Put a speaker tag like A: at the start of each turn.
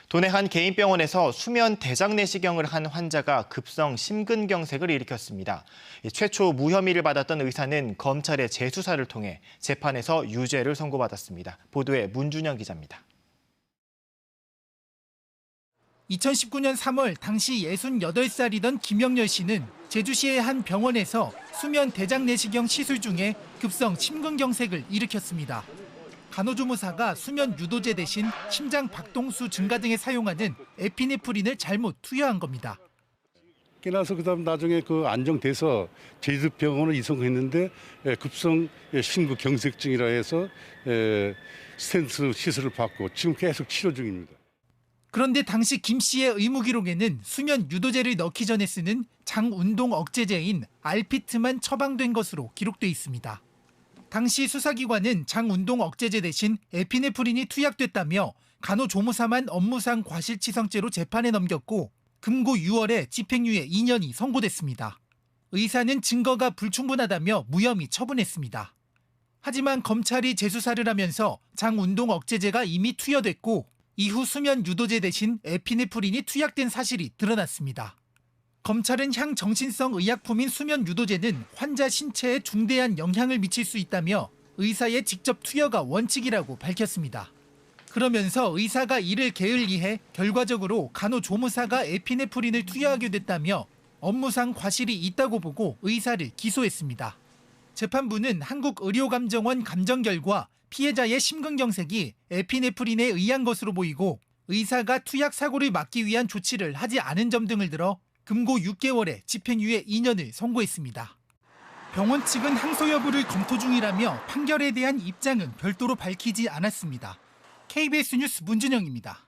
A: 도내 한 개인 병원에서 수면 대장 내시경을 한 환자가 급성 심근경색을 일으켰습니다. 최초 무혐의를 받았던 의사는 검찰의 재수사를 통해 재판에서 유죄를 선고받았습니다. 보도에 문준영 기자입니다.
B: 2019년 3월 당시 68살이던 김영렬 씨는 제주시의 한 병원에서 수면 대장 내시경 시술 중에 급성 심근경색을 일으켰습니다. 간호조무사가 수면 유도제 대신 심장 박동수 증가 등에 사용하는 에피네프린을 잘못 투여한 겁니다.
C: 깨나서 그다음 나중에 안정돼서 제주병원을 이송했는데 급성 심근경색증이라 해서 스텐트 시술을 받고 지금 계속 치료 중입니다.
B: 그런데 당시 김 씨의 의무 기록에는 수면 유도제를 넣기 전에 쓰는 장운동 억제제인 알피트만 처방된 것으로 기록돼 있습니다. 당시 수사기관은 장운동 억제제 대신 에피네프린이 투약됐다며 간호조무사만 업무상 과실치상죄로 재판에 넘겼고 금고 6월에 집행유예 2년이 선고됐습니다. 의사는 증거가 불충분하다며 무혐의 처분했습니다. 하지만 검찰이 재수사를 하면서 장운동 억제제가 이미 투여됐고 이후 수면 유도제 대신 에피네프린이 투약된 사실이 드러났습니다. 검찰은 향정신성 의약품인 수면 유도제는 환자 신체에 중대한 영향을 미칠 수 있다며 의사의 직접 투여가 원칙이라고 밝혔습니다. 그러면서 의사가 이를 게을리해 결과적으로 간호조무사가 에피네프린을 투여하게 됐다며 업무상 과실이 있다고 보고 의사를 기소했습니다. 재판부는 한국의료감정원 감정 결과 피해자의 심근경색이 에피네프린에 의한 것으로 보이고 의사가 투약 사고를 막기 위한 조치를 하지 않은 점 등을 들어 금고 6개월에 집행유예 2년을 선고했습니다. 병원 측은 항소 여부를 검토 중이라며 판결에 대한 입장은 별도로 밝히지 않았습니다. KBS 뉴스 문준영입니다.